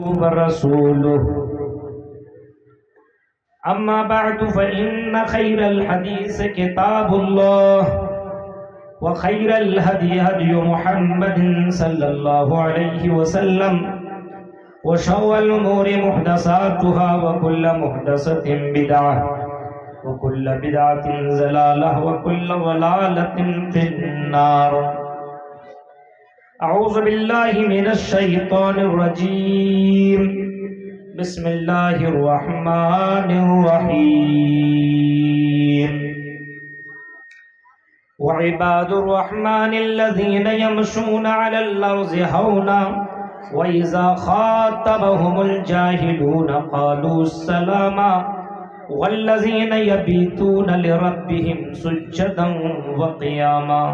ورسوله أما بعد فإن خير الحديث كتاب الله وخير الهدي هدي محمد صلى الله عليه وسلم وشر الأمور محدثاتها وكل محدثة بدعة وكل بدعة ضلالة وكل ضلالة في النار. أعوذ بالله من الشيطان الرجيم. بسم الله الرحمن الرحيم. وعباد الرحمن الذين يمشون على الأرض هونا وإذا خاطبهم الجاهلون قالوا سلاما والذين يبيتون لربهم سجدا وقياما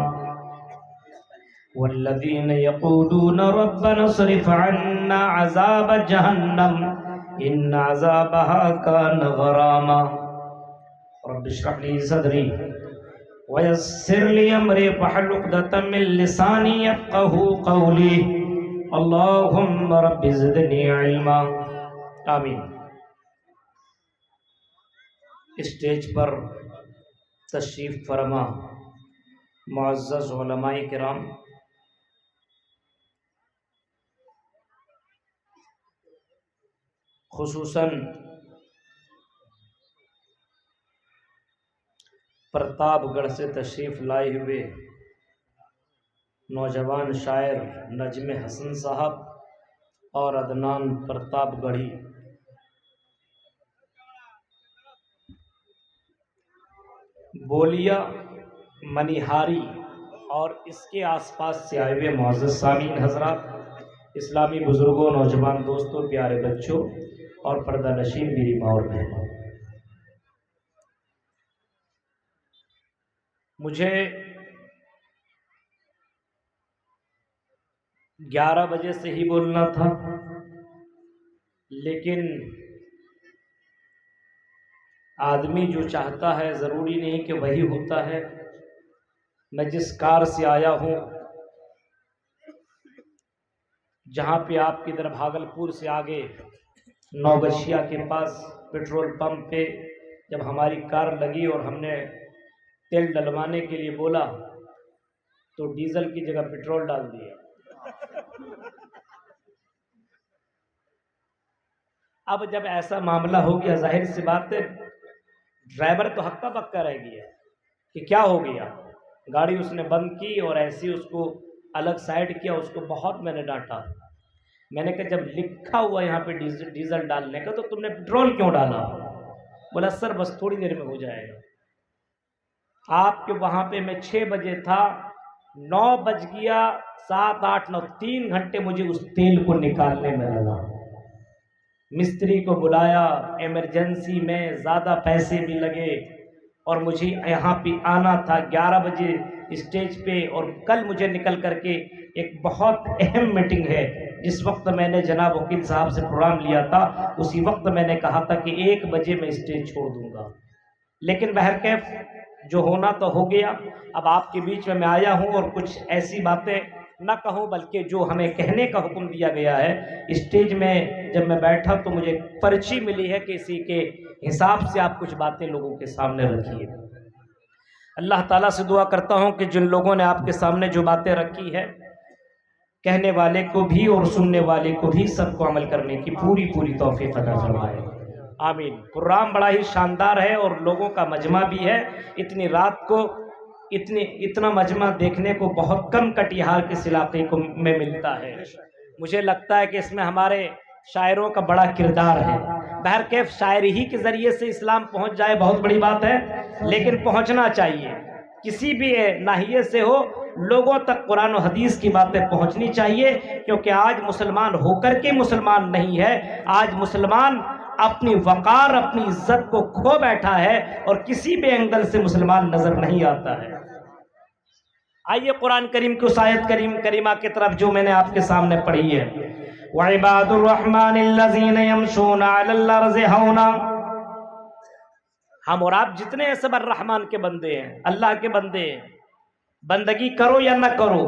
والذين يقولون ربنا اصرف عنا عذاب جهنم إن عذابها كان غراما. رب اشرح لي صدري ويسر لي أمري واحلل عقدة من لساني يفقهوا قولي. اللهم رب زدني علما. آمین. اسٹیج پر تشریف فرما معزز علماء کرام، خصوصاً پرتاپ گڑھ سے تشریف لائے ہوئے نوجوان شاعر نجم حسن صاحب اور عدنان پرتاپ گڑھی، بولیا، منیہاری اور اس کے آس پاس سے آئے ہوئے معزز سامعین حضرات، اسلامی بزرگوں، نوجوان دوستوں، پیارے بچوں اور پردہ نشین میری ماں اور بہنوں، مجھے 11 بجے سے ہی بولنا تھا، لیکن آدمی جو چاہتا ہے ضروری نہیں کہ وہی ہوتا ہے. میں جس کار سے آیا ہوں، جہاں پہ آپ کی طرف بھاگلپور سے آگے نوگچھیا کے پاس پیٹرول پمپ پہ جب ہماری کار لگی اور ہم نے تیل ڈلوانے کے لیے بولا تو ڈیزل کی جگہ پیٹرول ڈال دیا. اب جب ایسا معاملہ ہو گیا، ظاہر سی بات ہے ڈرائیور تو ہکا بکا رہ گیا کہ کیا ہو گیا. گاڑی اس نے بند کی اور ایسے اس کو الگ سائڈ کیا. اس کو بہت میں نے ڈانٹا. میں نے کہا جب لکھا ہوا یہاں پہ ڈیزل ڈالنے کا تو تم نے پیٹرول کیوں ڈالا؟ بولا سر بس تھوڑی دیر میں ہو جائے گا. آپ کے وہاں پہ میں 6 بجے تھا، 9 بج گیا، 7 8 9 3 گھنٹے مجھے اس تیل کو نکالنے میں لگا. مستری کو بلایا، ایمرجنسی میں زیادہ پیسے بھی لگے اور مجھے یہاں پہ آنا تھا 11 بجے اسٹیج پہ. اور کل مجھے نکل کر کے ایک بہت اہم میٹنگ ہے. جس وقت میں نے جناب وکیل صاحب سے پروگرام لیا تھا اسی وقت میں نے کہا تھا کہ 1 بجے میں اسٹیج چھوڑ دوں گا. لیکن بہرکیف جو ہونا تو ہو گیا. اب آپ کے بیچ میں آیا ہوں اور کچھ ایسی باتیں نہ کہوں بلکہ جو ہمیں کہنے کا حکم دیا گیا ہے. اسٹیج میں جب میں بیٹھا تو مجھے پرچی ملی ہے کہ اسی کے حساب سے آپ کچھ باتیں لوگوں کے سامنے رکھیے. اللہ تعالیٰ سے دعا کرتا ہوں کہ جن لوگوں نے آپ کے سامنے جو باتیں رکھی ہے، کہنے والے کو بھی اور سننے والے کو بھی سب کو عمل کرنے کی پوری توفیق عطا فرمائے. آمین. پروگرام بڑا ہی شاندار ہے اور لوگوں کا مجمع بھی ہے. اتنی رات کو اتنا مجمع دیکھنے کو بہت کم کٹیہار کے علاقے کو میں ملتا ہے. مجھے لگتا ہے کہ اس میں ہمارے شاعروں کا بڑا کردار ہے. بہرکیف شاعری ہی کے ذریعے سے اسلام پہنچ جائے بہت بڑی بات ہے، لیکن پہنچنا چاہیے. کسی بھی ناحیے سے ہو لوگوں تک قرآن و حدیث کی باتیں پہنچنی چاہیے. کیونکہ آج مسلمان ہو کر کے مسلمان نہیں ہے، آج مسلمان اپنی وقار، اپنی عزت کو کھو بیٹھا ہے اور کسی بھی اینگل سے مسلمان نظر نہیں آتا ہے. آئیے قرآن کریم کی اس آیت کریمہ کی طرف جو میں نے آپ کے سامنے پڑھی ہے. وَعِبَادُ الرَّحْمَنِ الَّذِينَ يَمْشُونَ عَلَى الْأَرْضِ هَوْنًا. ہم اور آپ جتنے ہیں سب الرحمن کے بندے ہیں، اللہ کے بندے ہیں. بندگی کرو یا نہ کرو،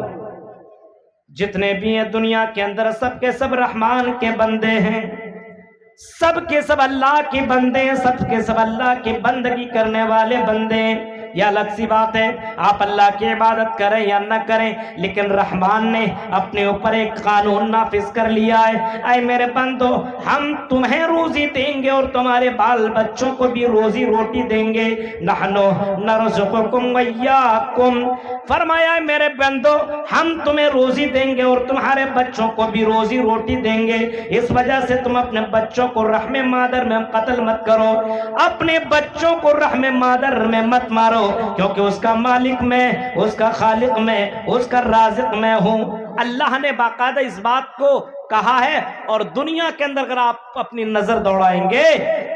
جتنے بھی ہیں دنیا کے اندر سب کے سب رحمان کے بندے ہیں، سب کے سب اللہ کے بندے ہیں، سب کے سب اللہ کی بندگی کرنے والے بندے ہیں۔ یہ الگ سی بات ہے آپ اللہ کی عبادت کریں یا نہ کریں، لیکن رحمان نے اپنے اوپر ایک قانون نافذ کر لیا ہے، اے میرے بندو ہم تمہیں روزی دیں گے اور تمہارے بال بچوں کو بھی روزی روٹی دیں گے، نحنو نرزقکم ویاکم، فرمایا ہے میرے بندو ہم تمہیں روزی دیں گے اور تمہارے بچوں کو بھی روزی روٹی دیں گے، اس وجہ سے تم اپنے بچوں کو رحم مادر میں قتل مت کرو، اپنے بچوں کو رحم مادر میں مت مارو، کیونکہ اس کا مالک میں، اس کا خالق میں، اس کا رازق میں ہوں۔ اللہ نے باقاعدہ اس بات کو کہا ہے، اور دنیا کے اندر اگر آپ اپنی نظر دوڑائیں گے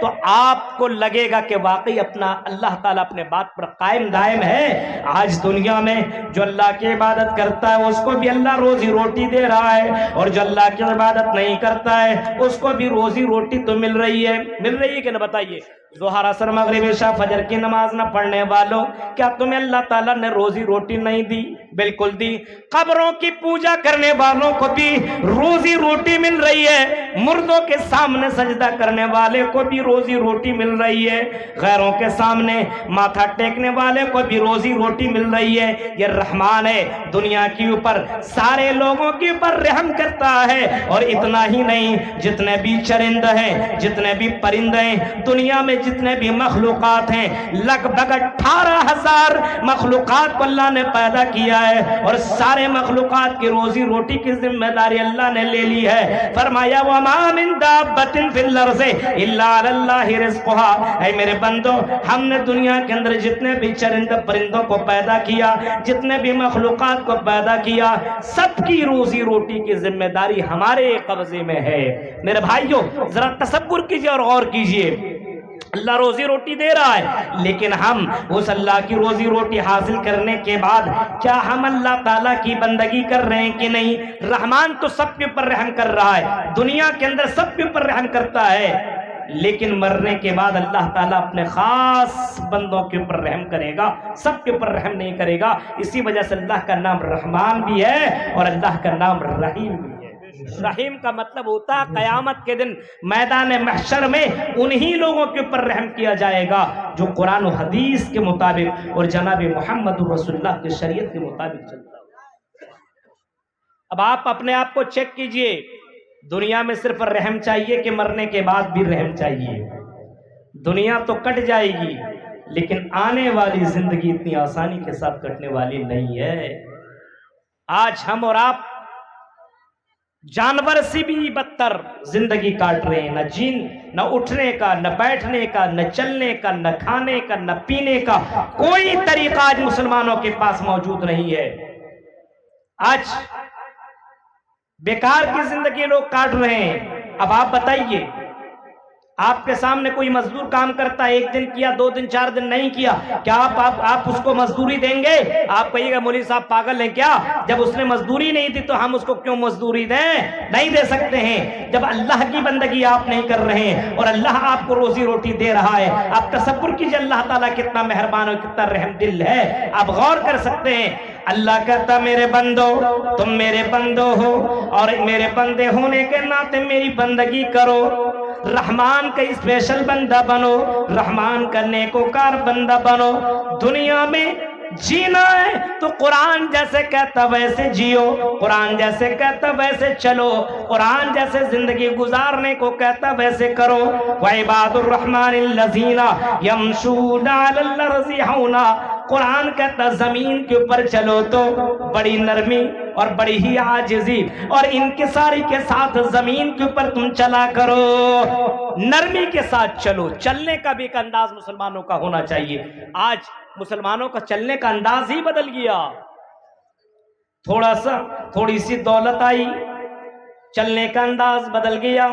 تو آپ کو لگے گا کہ واقعی اپنا اللہ تعالیٰ اپنے بات پر قائم دائم ہے۔ آج دنیا میں جو اللہ کی عبادت کرتا ہے اس کو بھی اللہ روزی روٹی دے رہا ہے، اور جو اللہ کی عبادت نہیں کرتا ہے اس کو بھی روزی روٹی تو مل رہی ہے کہ نہ؟ بتائیے، ظہر عصر مغرب عشاء فجر کی نماز نہ پڑھنے والوں، کیا تمہیں اللہ تعالیٰ نے روزی روٹی نہیں دی؟ بالکل دی۔ قبروں کی پوجا کرنے والوں کو بھی روزی روٹی مل رہی ہے، مردوں کے سامنے سجدہ کرنے والے کو بھی روزی روٹی مل رہی ہے، غیروں کے سامنے ماتھا ٹیکنے والے کو بھی روزی روٹی مل رہی ہے۔ یہ رحمان ہے، دنیا کے اوپر سارے لوگوں کے اوپر رحم کرتا ہے، اور اتنا ہی نہیں، جتنے بھی چرند ہیں، جتنے بھی پرند ہیں، دنیا میں جتنے بھی مخلوقات ہیں، لگ بھگ 18,000 مخلوقات کو اللہ نے پیدا کیا ہے، اور سارے مخلوقات کی روزی روٹی کی ذمہ داری اللہ نے لے لی ہے۔ فرمایا وَمَا مِن دَابَّةٍ فِي الْأَرْضِ إِلَّا عَلَى اللَّهِ رِزْقُهَا، اے میرے بندو ہم نے دنیا کے اندر جتنے بھی چرند پرندوں کو پیدا کیا، جتنے بھی مخلوقات کو پیدا کیا، سب کی روزی روٹی کی ذمہ داری ہمارے قبضے میں ہے۔ میرے بھائیوں ذرا تصور کیجئے اور غور کیجئے، اللہ روزی روٹی دے رہا ہے، لیکن ہم اس اللہ کی روزی روٹی حاصل کرنے کے بعد کیا ہم اللہ تعالیٰ کی بندگی کر رہے ہیں کہ نہیں؟ رحمان تو سب کے اوپر رحم کر رہا ہے، دنیا کے اندر سب کے اوپر رحم کرتا ہے، لیکن مرنے کے بعد اللہ تعالیٰ اپنے خاص بندوں کے اوپر رحم کرے گا، سب کے اوپر رحم نہیں کرے گا۔ اسی وجہ سے اللہ کا نام رحمان بھی ہے اور اللہ کا نام رحیم بھی ہے۔ رحیم کا مطلب ہوتا ہے قیامت کے دن میدان محشر میں انہی لوگوں کے اوپر رحم کیا جائے گا جو قرآن و حدیث کے مطابق اور جناب محمد رسول اللہ کی شریعت کے مطابق چلتا ہے۔ اب آپ اپنے آپ کو چیک کیجئے، دنیا میں صرف رحم چاہیے کہ مرنے کے بعد بھی رحم چاہیے؟ دنیا تو کٹ جائے گی، لیکن آنے والی زندگی اتنی آسانی کے ساتھ کٹنے والی نہیں ہے۔ آج ہم اور آپ جانور سے بھی بدتر زندگی کاٹ رہے ہیں، نہ جین، نہ اٹھنے کا، نہ بیٹھنے کا، نہ چلنے کا، نہ کھانے کا، نہ پینے کا کوئی طریقہ آج مسلمانوں کے پاس موجود نہیں ہے۔ آج بیکار کی زندگی لوگ کاٹ رہے ہیں۔ اب آپ بتائیے، آپ کے سامنے کوئی مزدور کام کرتا ہے، ایک دن کیا، 2 دن 4 دن نہیں کیا، کیا آپ اس کو مزدوری دیں گے؟ آپ کہیے گا مولوی صاحب پاگل ہیں کیا، جب اس نے مزدوری نہیں دی تو ہم اس کو کیوں مزدوری دیں؟ نہیں دے سکتے ہیں۔ جب اللہ کی بندگی آپ نہیں کر رہے ہیں اور اللہ آپ کو روزی روٹی دے رہا ہے، آپ تصور کیجئے اللہ تعالیٰ کتنا مہربان اور کتنا رحم دل ہے، آپ غور کر سکتے ہیں۔ اللہ کہتا میرے بندو تم میرے بندو ہو، اور میرے بندے ہونے کے ناطے میری بندگی کرو، رحمان کا اسپیشل بندہ بنو، رحمان کا نیکوکار بندہ بنو۔ دنیا میں جینا ہے تو قرآن جیسے کہتا ویسے جیو، قرآن جیسے کہتا ویسے چلو، قرآن جیسے زندگی گزارنے کو کہتا ویسے کرو۔ وَعِبَادُ الرَّحْمَنِ الَّذِينَ يَمْشُونَ عَلَى الْأَرْضِ هَوْنًا، قرآن کہتا زمین کے اوپر چلو تو بڑی نرمی اور بڑی ہی عاجزی اور انکساری کے ساتھ زمین کے اوپر تم چلا کرو، نرمی کے ساتھ چلو۔ چلنے کا بھی ایک انداز مسلمانوں کا ہونا چاہیے۔ آج مسلمانوں کا چلنے کا انداز ہی بدل گیا، تھوڑی سی دولت آئی، چلنے کا انداز بدل گیا،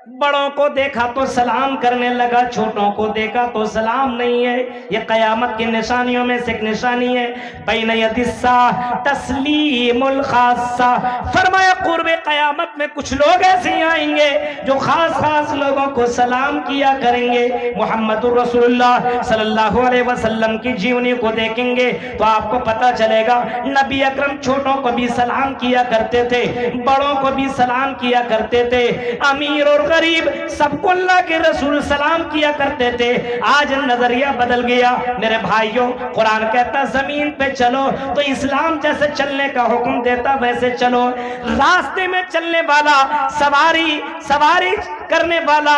بڑوں کو دیکھا تو سلام کرنے لگا، چھوٹوں کو دیکھا تو سلام نہیں ہے۔ یہ قیامت کی نشانیوں میں سے ایک نشانی ہے۔ بین ید الساعہ تسلیم الخاصہ، فرمایا قرب قیامت میں کچھ لوگ ایسے آئیں گے جو خاص خاص لوگوں کو سلام کیا کریں گے۔ محمد الرسول اللہ صلی اللہ علیہ وسلم کی جیونی کو دیکھیں گے تو آپ کو پتہ چلے گا نبی اکرم چھوٹوں کو بھی سلام کیا کرتے تھے، بڑوں کو بھی سلام کیا کرتے تھے، امیر اور غریب سب کو اللہ کے رسول سلام کیا کرتے تھے۔ آج نظریہ بدل گیا میرے بھائیوں۔ قرآن کہتا زمین پہ چلو تو اسلام جیسے چلنے کا حکم دیتا ویسے چلو۔ راستے میں چلنے والا، سواری کرنے والا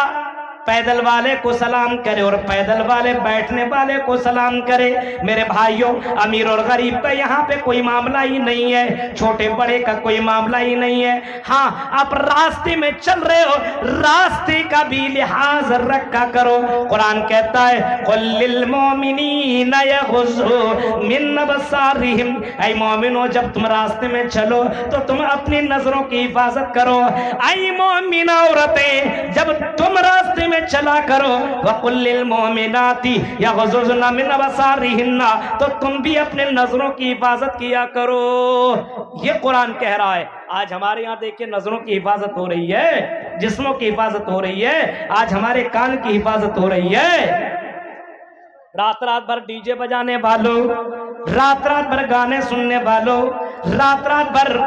پیدل والے کو سلام کرے اور پیدل والے بیٹھنے والے کو سلام کرے۔ میرے بھائیوں، امیر اور غریب کا یہاں پہ کوئی معاملہ ہی نہیں ہے، چھوٹے بڑے کا کوئی معاملہ ہی نہیں ہے۔ ہاں، آپ راستے میں چل رہے ہو، راستے کا بھی لحاظ رکھا کرو۔ قرآن کہتا ہے قُل لِّلْمُؤْمِنِينَ يَغُضُّوا مِنْ أَبْصَارِهِمْ، اے مومنو جب تم راستے میں چلو تو تم اپنی نظروں کی حفاظت کرو۔ اے مومن عورتیں جب تم راستے میں چلا کرو، وَقُلْ لِلْمُؤْمِنَاتِ يَغْضُضْنَ مِنْ أَبْصَارِهِنَّ، تو تم بھی اپنے نظروں کی حفاظت کیا کرو۔ یہ قرآن کہہ رہا ہے۔ آج ہمارے یہاں دیکھیں نظروں کی حفاظت ہو رہی ہے، جسموں کی حفاظت ہو رہی ہے، آج ہمارے کان کی حفاظت ہو رہی ہے۔ رات رات بھر ڈی جے بجانے والوں، رات رات بھر گانے سننے والوں، رات رات بھر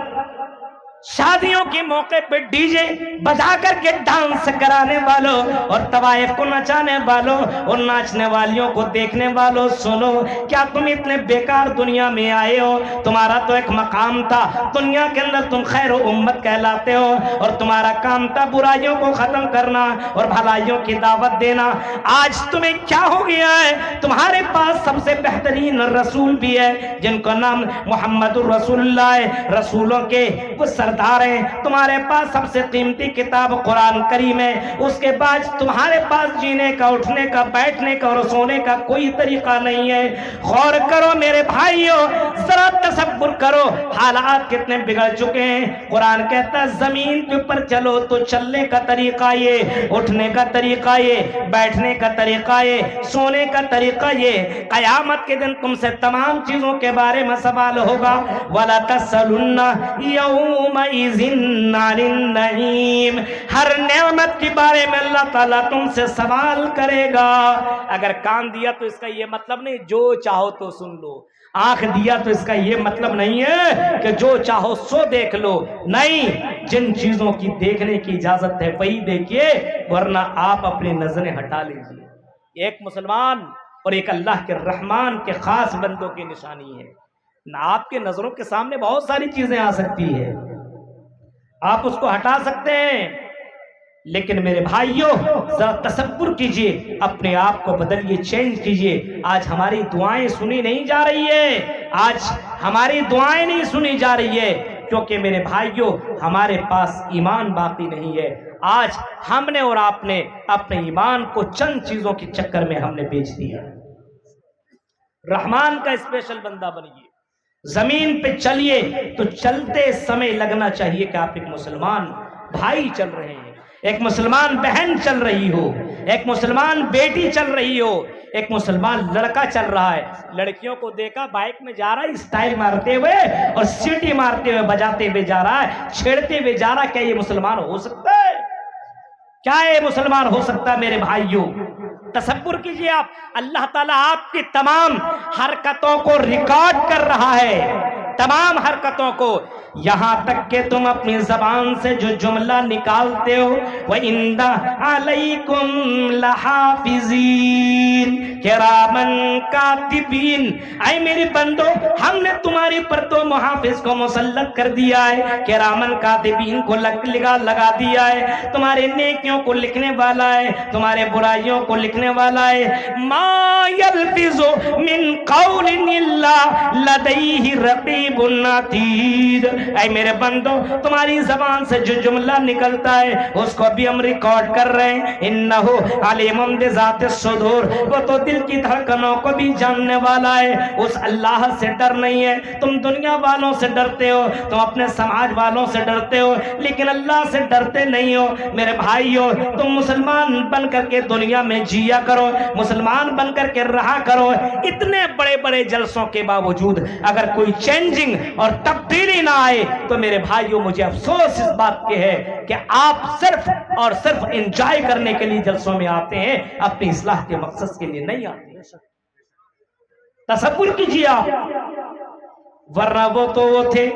شادیوں کے موقع پہ ڈی جے بجا کر کے ڈانس کرانے والوں اور طوائف کو نچانے والوں اور ناچنے والیوں کو دیکھنے والوں، سنو، کیا تم اتنے بیکار دنیا میں آئے ہو؟ تمہارا تو ایک مقام تھا دنیا کے اندر، تم خیر و امت کہلاتے ہو اور تمہارا کام تھا برائیوں کو ختم کرنا اور بھلائیوں کی دعوت دینا۔ آج تمہیں کیا ہو گیا ہے؟ تمہارے پاس سب سے بہترین رسول بھی ہے جن کا نام محمد الرسول اللہ ہے، رسولوں کے وہ سردار ہیں۔ تمہارے پاس سب سے قیمتی کتاب قرآن کریم ہے، اس کے بعد تمہارے پاس جینے کا، اٹھنے کا، بیٹھنے کا اور سونے کا کوئی طریقہ نہیں ہے۔ غور کرو میرے بھائیوں، ذرا تصور کرو حالات کتنے بگڑ چکے ہیں۔ قرآن کہتا ہے زمین کے اوپر چلو تو چلنے کا طریقہ یہ، اٹھنے کا طریقہ یہ، بیٹھنے کا طریقہ یہ، سونے کا طریقہ یہ۔ قیامت کے دن تم سے تمام چیزوں کے بارے میں سوال ہوگا۔ وَلَا تَسْأَلُنَّ يَوْمَئِذٍ عَنِ النَّعِيمِ، ہر نعمت کے بارے میں اللہ تعالیٰ تم سے سوال کرے گا۔ اگر کان دیا تو اس کا یہ مطلب نہیں جو چاہو تو سن لو، آنکھ دیا تو اس کا یہ مطلب نہیں ہے کہ جو چاہو سو دیکھ لو، نہیں، جن چیزوں کی دیکھنے کی اجازت ہے وہی دیکھیے، ورنہ آپ اپنی نظریں ہٹا لیجیے۔ ایک مسلمان اور ایک اللہ کے رحمان کے خاص بندوں کی نشانی ہے۔ آپ کے نظروں کے سامنے بہت ساری چیزیں آ سکتی ہے، آپ اس کو ہٹا سکتے ہیں، لیکن میرے بھائیوں ذرا تصور کیجئے، اپنے آپ کو بدلیے، چینج کیجئے۔ آج ہماری دعائیں سنی نہیں جا رہی ہے، آج ہماری دعائیں نہیں سنی جا رہی ہے، کیونکہ میرے بھائیوں ہمارے پاس ایمان باقی نہیں ہے۔ آج ہم نے اور آپ نے اپنے ایمان کو چند چیزوں کے چکر میں ہم نے بیچ دیا۔ رحمان کا اسپیشل بندہ بنیے، زمین پہ چلیے تو چلتے سمے لگنا چاہیے کہ آپ ایک مسلمان بھائی چل رہے ہیں، ایک مسلمان بہن چل رہی ہو، ایک مسلمان بیٹی چل رہی ہو، ایک مسلمان لڑکا چل رہا ہے۔ لڑکیوں کو دیکھا بائک میں جا رہا ہے اسٹائل مارتے ہوئے اور سیٹی مارتے ہوئے، بجاتے ہوئے جا رہا ہے، چھیڑتے ہوئے جا رہا ہے۔ کیا یہ مسلمان ہو سکتا ہے؟ کیا یہ مسلمان ہو سکتا ہے؟ میرے بھائیوں تصور کیجئے آپ، اللہ تعالیٰ آپ کی تمام حرکتوں کو ریکارڈ کر رہا ہے، تمام حرکتوں کو، یہاں تک کہ تم اپنی زبان سے جو جملہ نکالتے ہو، وَإِنَّ عَلَيْكُمْ لَحَافِظِينَ کِرَامًا کاتبین، اے میرے بندو ہم نے تمہاری پر تو محافظ کو مسلط کر دیا ہے، کِرَامًا کاتبین کو لگا دیا ہے، تمہارے نیکیوں کو لکھنے والا ہے، تمہارے برائیوں کو لکھنے والا ہے۔ مَا يَلْفِظُ مِن قَوْلٍ إِلَّا لَدَيْهِ رَقِيبٌ رقیب عتید، اے میرے بندو تمہاری زبان سے جو جملہ نکلتا ہے اس کو بھی ہم ریکارڈ کر رہے ہیں۔ انہو علیم بذات الصدور، وہ تو دل کی دھڑکنوں کو بھی جاننے والا ہے۔ اس اللہ سے ڈر نہیں ہے، تم دنیا والوں سے ڈرتے ہو، تم اپنے سماج والوں سے ڈرتے ہو، لیکن اللہ سے ڈرتے نہیں ہو۔ میرے بھائیو تم مسلمان بن کر کے دنیا میں جیا کرو، مسلمان بن کر کے رہا کرو۔ اتنے بڑے بڑے جلسوں کے باوجود اگر کوئی چینجنگ اور تبدیلی نہ آئے تو میرے بھائیو مجھے افسوس اس بات کے ہے کہ آپ صرف اور صرف انجوائے کرنے کے لیے جلسوں میں آتے ہیں، اپنی اصلاح کے مقصد کے لیے نہیں آتے۔ تصور کیجیے آپ، ورنہ وہ تو وہ تھے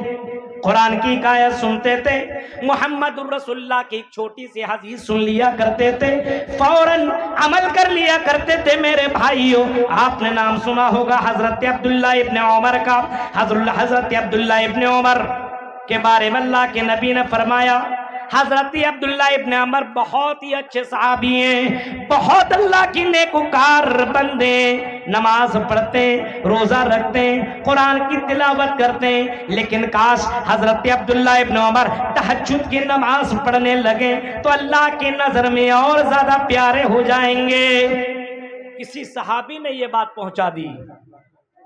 قرآن کی آیت سنتے تھے، محمد الرسول اللہ کی ایک چھوٹی سی حدیث سن لیا کرتے تھے، فوراً عمل کر لیا کرتے تھے۔ میرے بھائیوں آپ نے نام سنا ہوگا حضرت عبداللہ ابن عمر کا۔ حضرت عبداللہ ابن عمر کے بارے میں اللہ کے نبی نے فرمایا، حضرت عبداللہ ابن عمر بہت ہی اچھے صحابی ہیں، بہت اللہ کی نیکوکار بندے، نماز پڑھتے ہیں، روزہ رکھتے ہیں، قرآن کی تلاوت کرتے ہیں، لیکن کاش حضرت عبداللہ ابن عمر تہجد کی نماز پڑھنے لگے تو اللہ کی نظر میں اور زیادہ پیارے ہو جائیں گے۔ کسی صحابی نے یہ بات پہنچا دی،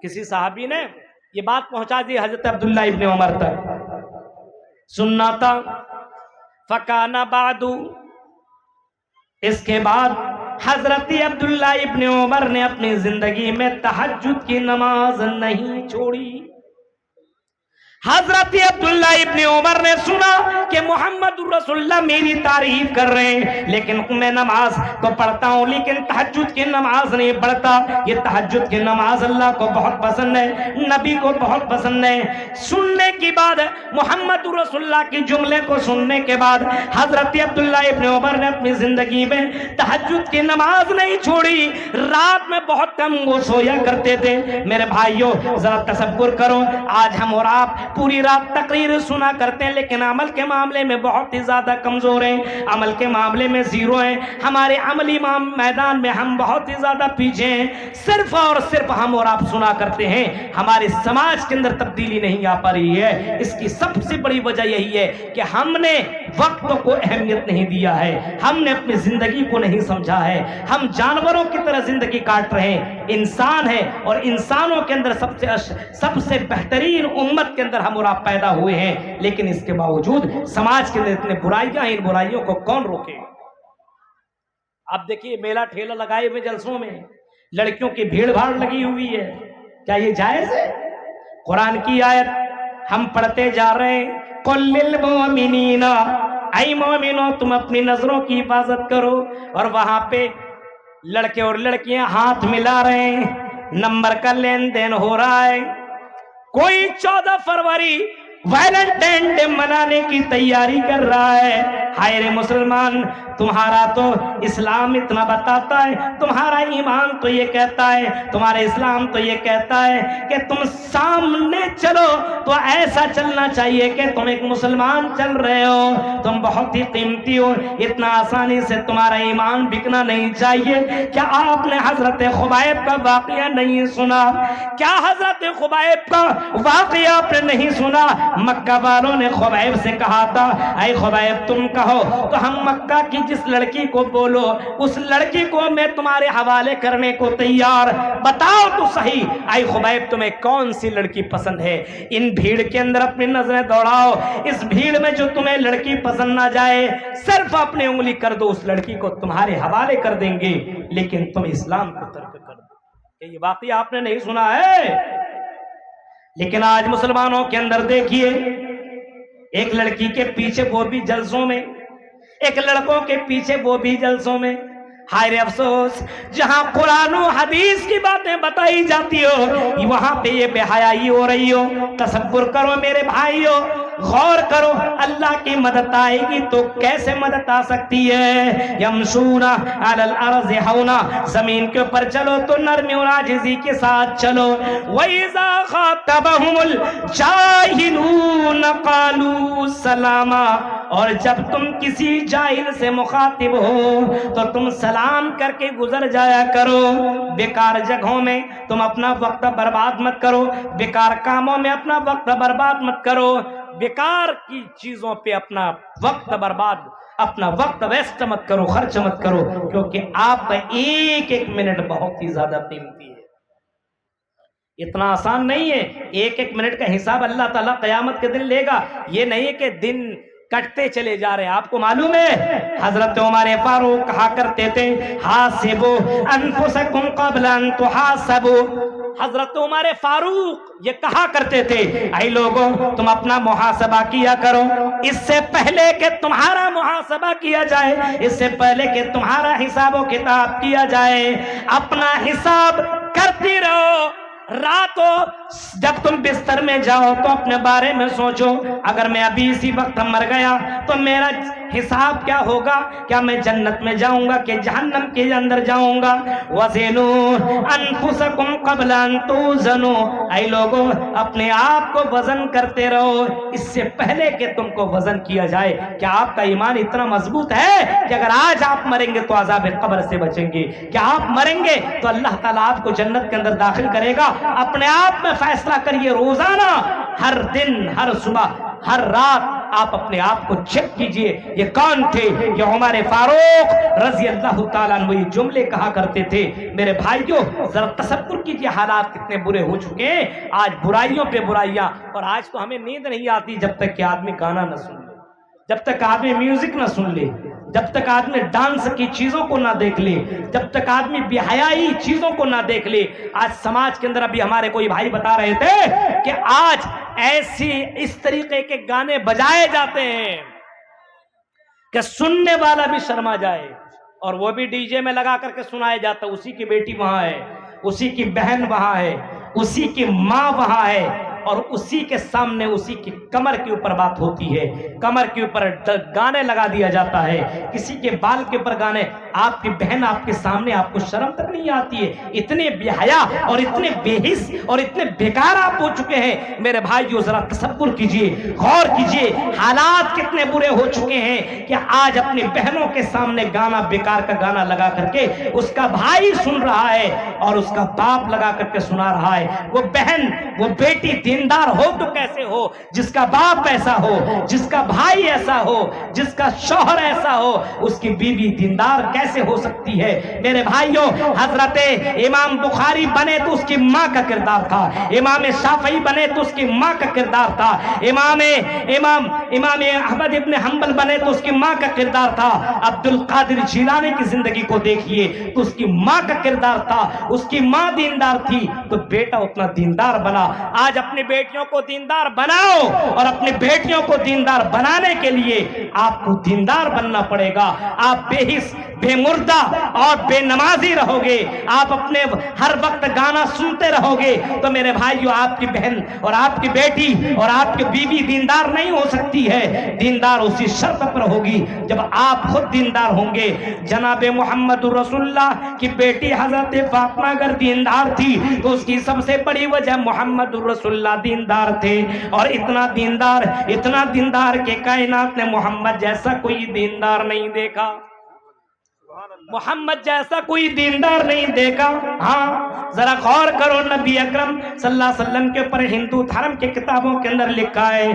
کسی صحابی نے یہ بات پہنچا دی حضرت عبداللہ ابن عمر تک، سننا تھا۔ فَكَانَ بَعْدُ، اس کے بعد حضرت عبداللہ ابن عمر نے اپنی زندگی میں تہجد کی نماز نہیں چھوڑی۔ حضرت عبداللہ ابن عمر نے سنا کہ محمد الرسول اللہ میری تعریف کر رہے ہیں، لیکن میں نماز تو پڑھتا ہوں لیکن تہجد کی نماز نہیں پڑھتا۔ یہ تہجد کی نماز اللہ کو بہت پسند ہے، نبی کو بہت پسند ہے۔ سننے کی بعد محمد الرسول اللہ کی جملے کو سننے کے بعد حضرت عبداللہ ابن عمر نے اپنی زندگی میں تہجد کی نماز نہیں چھوڑی۔ رات میں بہت کم وہ سویا کرتے تھے۔ میرے بھائیوں ذرا تصور کرو، آج ہم اور آپ پوری رات تقریر سنا کرتے ہیں لیکن عمل کے معاملے میں بہت ہی زیادہ کمزور ہیں، عمل کے معاملے میں زیرو ہیں، ہمارے عملی میدان میں ہم بہت ہی زیادہ پیچھے ہیں۔ صرف اور صرف ہم اور آپ سنا کرتے ہیں، ہمارے سماج کے اندر تبدیلی نہیں آ پا رہی ہے۔ اس کی سب سے بڑی وجہ یہی ہے کہ ہم نے وقت کو اہمیت نہیں دیا ہے، ہم نے اپنی زندگی کو نہیں سمجھا ہے، ہم جانوروں کی طرح زندگی کاٹ رہے ہیں۔ انسان ہے اور انسانوں کے اندر سب سے بہترین امت کے اندر ہم اور آپ پیدا ہوئے ہیں، لیکن اس کے باوجود سماج کے اندر اتنے برائیاں ہیں، ان برائیوں کو کون روکے؟ اب دیکھیے میلہ ٹھیلا لگائے ہوئے جلسوں میں لڑکیوں کی بھیڑ بھاڑ لگی ہوئی ہے، کیا یہ جائز ہے؟ قرآن کی آیت ہم پڑھتے جا رہے ہیں، قُل لِّلْمُؤْمِنِينَ، اے مومنو تم اپنی نظروں کی حفاظت کرو، اور وہاں پہ لڑکے اور لڑکیاں ہاتھ ملا رہے ہیں، نمبر کا لین دین ہو رہا ہے۔ کوئی 14 فروری ویلنٹائن ڈے منانے کی تیاری کر رہا ہے۔ ہائے رے مسلمان، تمہارا تو اسلام اتنا بتاتا ہے، تمہارا ایمان تو یہ کہتا ہے، تمہارا اسلام تو یہ کہتا ہے کہ تم سامنے چلو تو ایسا چلنا چاہیے کہ تم ایک مسلمان چل رہے ہو، تم بہت ہی قیمتی ہو، اتنا آسانی سے تمہارا ایمان بکنا نہیں چاہیے۔ کیا آپ نے حضرت خبیب کا واقعہ نہیں سنا؟ کیا حضرت خبیب کا واقعہ آپ نے نہیں سنا؟ مکہ والوں نے خبیب سے کہا تھا، اے خبیب تم کہو تو ہم مکہ کی جس لڑکی کو بولو اس لڑکی کو میں تمہارے حوالے کرنے کو تیار، بتاؤ تو صحیح اے خبیب تمہیں کون سی لڑکی پسند ہے؟ ان بھیڑ کے اندر اپنی نظریں دوڑاؤ، اس بھیڑ میں جو تمہیں لڑکی پسند نہ جائے صرف اپنی انگلی کر دو، اس لڑکی کو تمہارے حوالے کر دیں گے، لیکن تم اسلام کو ترک کر دو۔ یہ واقعہ آپ نے نہیں سنا ہے؟ لیکن آج مسلمانوں کے اندر دیکھیے، ایک لڑکی کے پیچھے وہ بھی جلسوں میں، ایک لڑکوں کے پیچھے وہ بھی جلسوں میں۔ ہائے افسوس، جہاں قرآن و حدیث کی باتیں بتائی جاتی ہو وہاں پہ یہ بے حیائی ہو رہی ہو۔ تصور کرو میرے بھائیو، غور کرو، اللہ کی مدد آئے گی تو کیسے مدد آ سکتی ہے؟ یمشون علی الارض ہونا، زمین کے اوپر چلو تو نرمی اور عاجزی کے ساتھ چلو۔ وَإِذَا خَاطَبَهُمُ الْجَاهِلُونَ قَالُوا سَلَامًا، اور جب تم کسی جاہل سے مخاطب ہو تو تم سلام کر کے گزر جایا کرو. بیکار جگہوں میں تم اپنا وقت برباد مت کرو, بیکار کاموں میں اپنا وقت برباد مت کرو, بیکار کی چیزوں پہ اپنا وقت برباد, اپنا وقت ویسٹ مت کرو, خرچ مت کرو, کیونکہ آپ کا ایک ایک منٹ بہت ہی زیادہ قیمتی ہے. اتنا آسان نہیں ہے. ایک ایک منٹ کا حساب اللہ تعالیٰ قیامت کے دن لے گا. یہ نہیں ہے کہ دن کٹتے چلے جا رہے ہیں. آپ کو معلوم ہے حضرت عمر فاروق کہا کرتے تھے حاسبوا انفسکم قبل ان تحاسبوا. حضرت عمر فاروق یہ کہا کرتے تھے اے لوگوں تم اپنا محاسبہ کیا کرو اس سے پہلے کہ تمہارا محاسبہ کیا جائے, اس سے پہلے کہ تمہارا حساب و کتاب کیا جائے. اپنا حساب کرتی رہو. راتوں جب تم بستر میں جاؤ تو اپنے بارے میں سوچو, اگر میں ابھی اسی وقت مر گیا تو میرا حساب کیا ہوگا؟ کیا میں جنت میں جاؤں گا کہ جہنم کے اندر جاؤں گا؟ وزنوا انفسکم قبل ان توزنوا. اے لوگوں اپنے آپ کو وزن کرتے رہو اس سے پہلے کہ تم کو وزن کیا جائے. کیا آپ کا ایمان اتنا مضبوط ہے کہ اگر آج آپ مریں گے تو عذاب قبر سے بچیں گے؟ کیا آپ مریں گے تو اللہ تعالیٰ آپ کو جنت کے اندر داخل کرے گا؟ اپنے آپ میں فیصلہ کریے. روزانہ, ہر دن, ہر صبح, ہر رات آپ اپنے آپ کو چیک کیجئے. یہ کون تھے؟ یہ عمر فاروق رضی اللہ تعالیٰ عنہ یہ جملے کہا کرتے تھے. میرے بھائیوں ذرا تصور کیجئے حالات کتنے برے ہو چکے ہیں. آج برائیوں پہ برائیاں, اور آج تو ہمیں نیند نہیں آتی جب تک کہ آدمی گانا نہ سن لے, جب تک آدمی میوزک نہ سن لے, جب تک آدمی ڈانس کی چیزوں کو نہ دیکھ لے, جب تک آدمی بے حیائی چیزوں کو نہ دیکھ لے. آج سماج کے اندر ابھی ہمارے کوئی بھائی بتا رہے تھے کہ آج ایسی اس طریقے کے گانے بجائے جاتے ہیں کہ سننے والا بھی شرما جائے, اور وہ بھی ڈی جے میں لگا کر کے سنایا جاتا. اسی کی بیٹی وہاں ہے, اسی کی بہن وہاں ہے, اسی کی ماں وہاں ہے, اور اسی کے سامنے اسی کی کمر کے اوپر بات ہوتی ہے, کمر کے اوپر گانے لگا دیا جاتا ہے, کسی کے بال کے اوپر گانے. آپ کی بہن آپ کے سامنے, آپ کو شرم تک نہیں آتی ہے. اتنے بے حیا اور اتنے بے حس اور اتنے بیکار آپ ہو چکے ہیں. میرے بھائیو ذرا تصور کیجئے, غور کیجئے, حالات کتنے برے ہو چکے ہیں کہ آج اپنی بہنوں کے سامنے گانا, بیکار کا گانا لگا کر کے اس کا بھائی سن رہا ہے اور اس کا باپ لگا کر کے سنا رہا ہے. وہ بہن, وہ بیٹی دیندار ہو تو کیسے ہو جس کا باپ ایسا ہو, جس کا بھائی ایسا ہو, جس کا شوہر ایسا ہو, اس کی بیوی دیندار کیسے ہو سکتی ہے؟ میرے بھائیوں حضرت امام بخاری بنے تو اس کی ماں کا کردار تھا, امام شافعی بنے تو اس کی ماں کا کردار تھا, امام احمد ابن حنبل بنے تو اس کی ماں کا کردار تھا, عبد القادر جیلانی کی زندگی کو دیکھیے تو اس کی ماں کا کردار تھا. اس کی ماں دیندار تھی تو بیٹا اتنا دیندار بنا. آج اپنی بیٹیوں کو دیندار بناؤ, اور اپنی بیٹیوں کو دیندار بنانے کے لیے آپ کو دیندار بننا پڑے گا. آپ بے حس, بے مردہ اور بے نمازی رہو گے, آپ اپنے ہر وقت گانا سنتے رہو گے تو میرے بھائیو آپ کی بہن اور آپ کی بیٹی اور آپ کی بیوی دیندار نہیں ہو سکتی ہے. دیندار اسی شرط پر ہوگی جب آپ خود دیندار ہوں گے. جناب محمد رسول اللہ کی بیٹی حضرت فاطمہ اگر دیندار تھی تو اس کی سب سے بڑی وجہ محمد رسول اللہ دیندار تھے, اور اتنا دیندار کہ کائنات نے محمد جیسا کوئی دیندار نہیں دیکھا, محمد جیسا کوئی دیندار نہیں دیکھا. ہاں ذرا غور کرو, نبی اکرم صلی اللہ علیہ وسلم کے اوپر ہندو دھرم کے کتابوں کے اندر لکھا ہے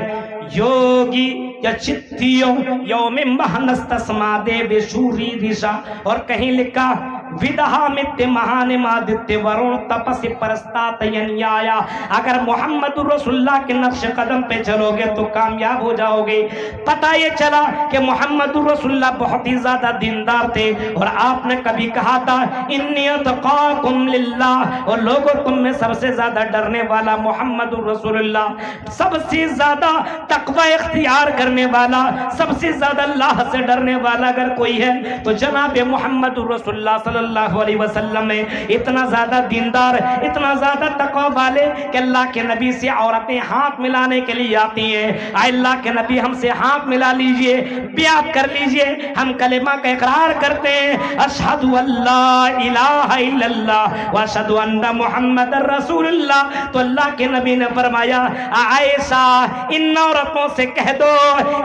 یوگی یا چتیو یوم مہنستسما دیو شوری دشا, اور کہیں لکھا ودہا مت مہان مادت ورون تپس پرستات ینیایا. اگر محمد رسول اللہ کے نقش قدم پہ چلو گے تو کامیاب ہو جاؤ گے. پتہ یہ چلا کہ محمد رسول اللہ بہت ہی زیادہ دیندار تھے, اور آپ نے کبھی کہا تھا انی اتقاکم للہ, اور لوگوں تم میں سب سے زیادہ ڈرنے والا محمد رسول اللہ, سب سے زیادہ تقوی اختیار کرنے والا, سب سے زیادہ اللہ سے ڈرنے والا اگر کوئی ہے تو جناب محمد رسول اللہ صلی اللہ علیہ وسلم ہے. اتنا زیادہ دیندار, اتنا زیادہ تقوی والے کہ اللہ کے نبی سے عورتیں ہاتھ ملانے کے لیے آتی ہیں. اے اللہ کے نبی ہم سے ہاتھ ملا لیجئے, بیعت کر لیجئے, ہم کلمہ کا اقرار کرتے ہیں اشہد ان لا الہ الا اللہ واشہد ان محمد رسول اللہ. تو اللہ کے نبی نے فرمایا عائشہ ان عورتوں سے کہہ دو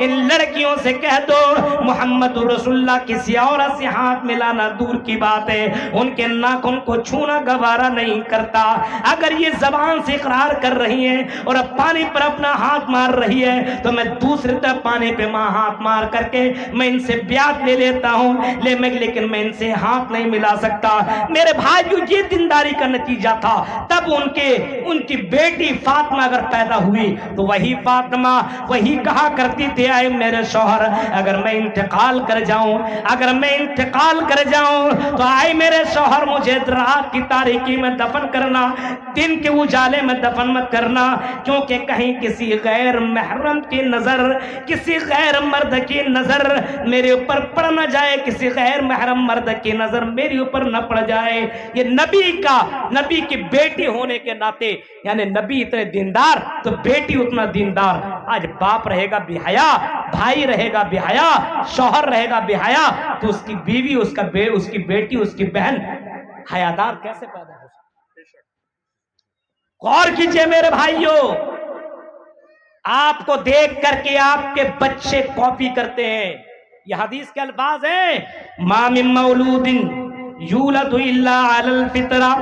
ان لڑکیوں سے کہہ دو محمد رسول اللہ کسی عورت سے ہاتھ ملانا دور کی بات ہے، ان کے ناخن کو چھونا گوارا نہیں کرتا۔ اگر یہ زبان سے اقرار کر رہی ہیں اور اب پانی پر اپنا ہاتھ مار رہی ہے تو میں دوسری طرف پانی پہ ماں ہاتھ مار کر کے میں ان سے بیعت لے لیتا ہوں، لیکن میں ان سے ہاتھ نہیں ملا سکتا۔ میرے بھائیو، یہ دینداری کا نتیجہ تھا۔ تب ان کی بیٹی فاطمہ اگر پیدا ہوئی تو وہی فاطمہ وہی کہا کرتی تھی، اے میرے شوہر اگر میں انتقال کر جاؤں تو آئے میرے شوہر مجھے رات کی تاریکی میں دفن کرنا، دن کے اجالے میں دفن مت کرنا، کیونکہ کہیں کسی غیر محرم کی نظر، کسی غیر مرد کی نظر میرے اوپر پڑ نہ جائے، کسی غیر محرم مرد کی نظر میرے اوپر نہ پڑ جائے۔ یہ نبی کی بیٹی ہونے کے ناطے، یعنی نبی اتنے دیندار تو بیٹی اتنا دیندار۔ آج باپ رہے گا بے حیا، بھائی رہے گا بے حیا، شوہر رہے گا بے حیا، تو اس کی بیوی، اس کی بیٹی، اس کی بہن حیادار کیسے پیدا ہو سکتی؟ غور کیجئے میرے بھائیوں، آپ کو دیکھ کر کے آپ کے بچے کاپی کرتے ہیں۔ یہ حدیث کے الفاظ ہیں، ما من مولود یولد الا علی الفطرہ،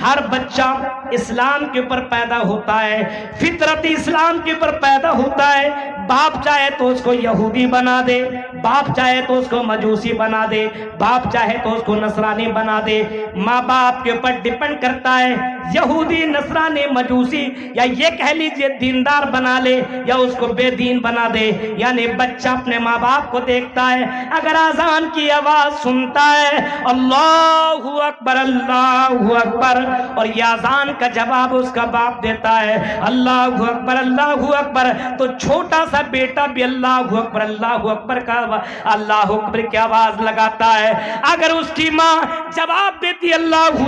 ہر بچہ اسلام کے اوپر پیدا ہوتا ہے، فطرت اسلام کے اوپر پیدا ہوتا ہے۔ باپ چاہے تو اس کو یہودی بنا دے، باپ چاہے تو اس کو مجوسی بنا دے، باپ چاہے تو اس کو نصرانی بنا دے۔ ماں باپ کے اوپر ڈیپنڈ کرتا ہے، یہودی، نصرانی، مجوسی، یا یہ کہہ لیجئے دیندار بنا لے یا اس کو بے دین بنا دے۔ یعنی بچہ اپنے ماں باپ کو دیکھتا ہے، اگر اذان کی آواز سنتا ہے اللہ اکبر اللہ اکبر، اور یہ اذان کا جواب اس کا باپ دیتا ہے اللہ اکبر، تو چھوٹا سا بیٹا بھی اللہ اکبر کی آواز لگاتا ہے۔ اگر اس کی ماں جواب دیتی اللہ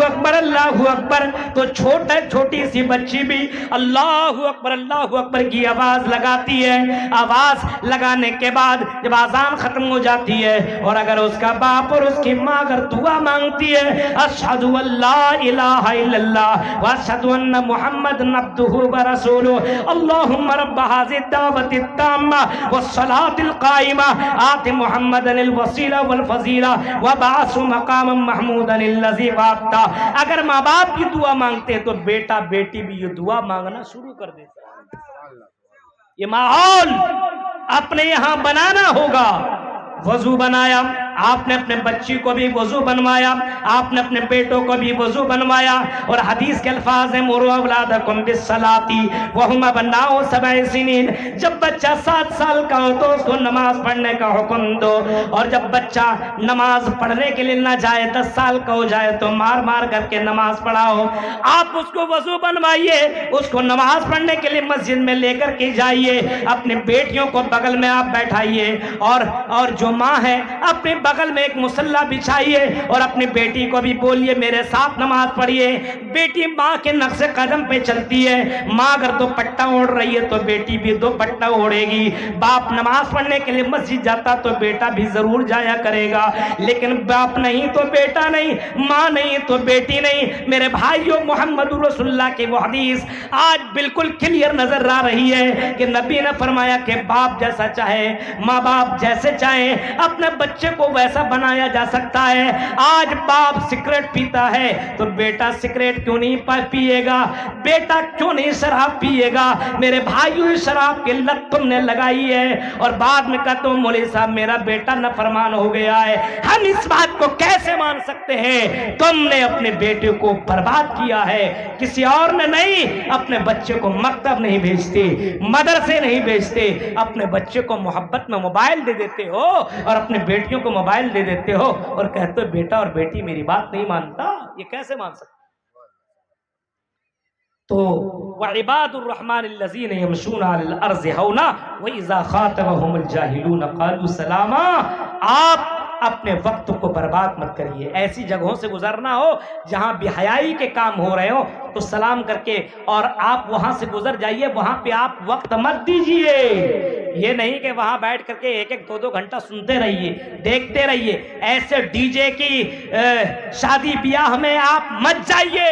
اکبر تو چھوٹی سی بچی بھی اللہ اکبر کی آواز لگاتی ہے۔ آواز لگانے کے بعد جب اذان ختم ہو جاتی ہے اور اگر اس کا باپ اور اس کی ماں اگر دعا مانگتی ہے اشہد ان لا الہ الا اللہ واشہد ان محمد عبدہ ورسولہ اللہم رب هذه الدعوة التامة والصلاة القائمة آت محمد الوسیلہ والفضیلہ وبعث مقاما محمودا الذی وعدتہ۔ اگر ماں باپ کی دعا مانگتے تو بیٹا بیٹی بھی یہ دعا مانگنا شروع کر دیتا۔ یہ ماحول اپنے یہاں بنانا ہوگا۔ وضو بنایا، آپ نے اپنے بچی کو بھی وضو بنوایا، آپ نے اپنے بیٹوں کو بھی وضو بنوایا، اور حدیث کے الفاظ ہیں مروا اولادکم بالصلاۃ وہم ابناء 7 سنین۔ جب بچہ 7 سال کا ہو تو اس کو نماز پڑھنے کا حکم دو، اور جب بچہ نماز پڑھنے کے لیے نہ جائے 10 سال کا ہو جائے تو مار کر کے نماز پڑھاؤ۔ آپ اس کو وضو بنوائیے، اس کو نماز پڑھنے کے لیے مسجد میں لے کر کے جائیے، اپنے بیٹیوں کو بغل میں آپ بیٹھائیے، اور جو ماں ہے اپنے بغل میں ایک مصلی بچھائیے اور اپنی بیٹی کو بھی بولیے میرے ساتھ نماز پڑھیے۔ بیٹی ماں کے نقش قدم پہ چلتی ہے، ماں اگر دوپٹہ اوڑھ رہی ہے تو بیٹی بھی دوپٹہ اوڑھے گی۔ باپ نماز پڑھنے کے لیے مسجد جاتا تو بیٹا بھی ضرور جایا کرے گا، لیکن باپ نہیں تو بیٹا نہیں، ماں نہیں تو بیٹی نہیں۔ میرے بھائیوں، محمد رسول اللہ کی وہ حدیث آج بالکل کلیئر نظر آ رہی ہے کہ نبی نے فرمایا کہ باپ جیسا چاہے، ماں باپ جیسے چاہے، اپنے بچے کو ویسا بنایا جا سکتا ہے۔ آج باپ سگریٹ پیتا ہے تو بیٹا سگریٹ کیوں نہیں پیے گا، بیٹا کیوں نہیں شراب پیے گا؟ میرے بھائیو، شراب کی لت تم نے لگائی ہے اور بعد میں کہتے ہو مولوی صاحب میرا بیٹا نافرمان ہو گیا ہے۔ ہم اس بات کو کیسے مان سکتے ہیں؟ تم نے اپنے بیٹے کو برباد کیا ہے، کسی اور نے نہیں۔ اپنے بچے کو مکتب نہیں بھیجتے، مدرسے نہیں بھیجتے، اپنے بچے کو محبت میں موبائل دے دیتے ہو اور اپنے بیٹیوں کو موبائل دے دیتے ہو اور کہتے ہو بیٹا اور بیٹی میری بات نہیں مانتا۔ یہ کیسے مان سکتے؟ تو وعباد الرحمن الذین یمشون علی الارض ہونا واذا خاطبهم الجاہلون قالوا سلاما۔ آپ اپنے وقت کو برباد مت کریے، ایسی جگہوں سے گزرنا ہو جہاں بے حیائی کے کام ہو رہے ہو تو سلام کر کے اور آپ وہاں سے گزر جائیے، وہاں پہ آپ وقت مت دیجئے۔ یہ نہیں کہ وہاں بیٹھ کر کے 1-2 گھنٹہ سنتے رہیے، دیکھتے رہیے۔ ایسے ڈی جے کی شادی بیاہ میں آپ مت جائیے،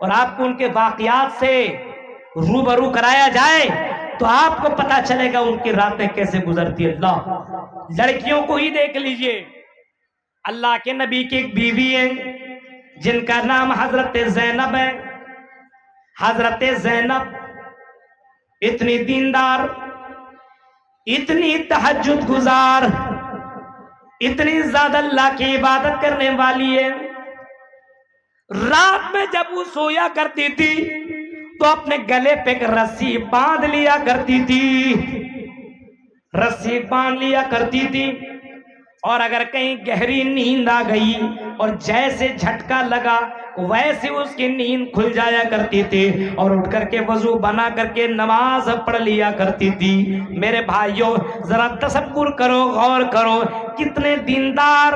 اور آپ کو ان کے واقعات سے روبرو کرایا جائے تو آپ کو پتا چلے گا ان کی راتیں کیسے گزرتی. اللہ لڑکیوں کو ہی دیکھ لیجئے. اللہ کے نبی کی ایک بیوی ہے جن کا نام حضرت زینب ہے. حضرت زینب اتنی دیندار، اتنی تہجد گزار، اتنی زیادہ اللہ کی عبادت کرنے والی ہے. رات میں جب وہ سویا کرتی تھی تو اپنے گلے پہ ایک رسی باندھ لیا کرتی تھی، رسی باندھ لیا کرتی تھی. اور اگر کہیں گہری نیند آ گئی اور جیسے جھٹکا لگا ویسے اس کی نیند کھل جایا کرتی تھی اور اٹھ کر کے وضو بنا کر کے نماز پڑھ لیا کرتی تھی. میرے بھائیوں ذرا تصور کرو، غور کرو، کتنے دیندار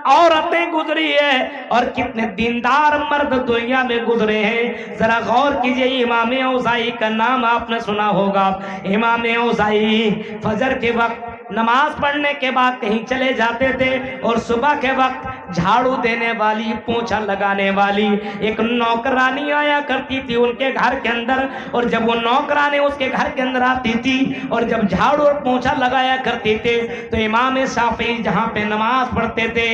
عورتیں گزری ہے اور کتنے دیندار مرد دنیا میں گزرے ہیں. ذرا غور کیجئے. امام اوزاعی کا نام آپ نے سنا ہوگا. امام اوزاعی فجر کے وقت نماز پڑھنے کے بعد کہیں چلے جاتے تھے اور صبح کے وقت جھاڑو دینے والی، پونچھا لگانے والی ایک نوکرانی آیا کرتی تھی ان کے گھر کے اندر. اور جب وہ نوکرانی اس کے گھر کے اندر آتی تھی اور جب جھاڑو اور پونچھا لگایا کرتی تھے تو امام شافعی جہاں پہ نماز پڑھتے تھے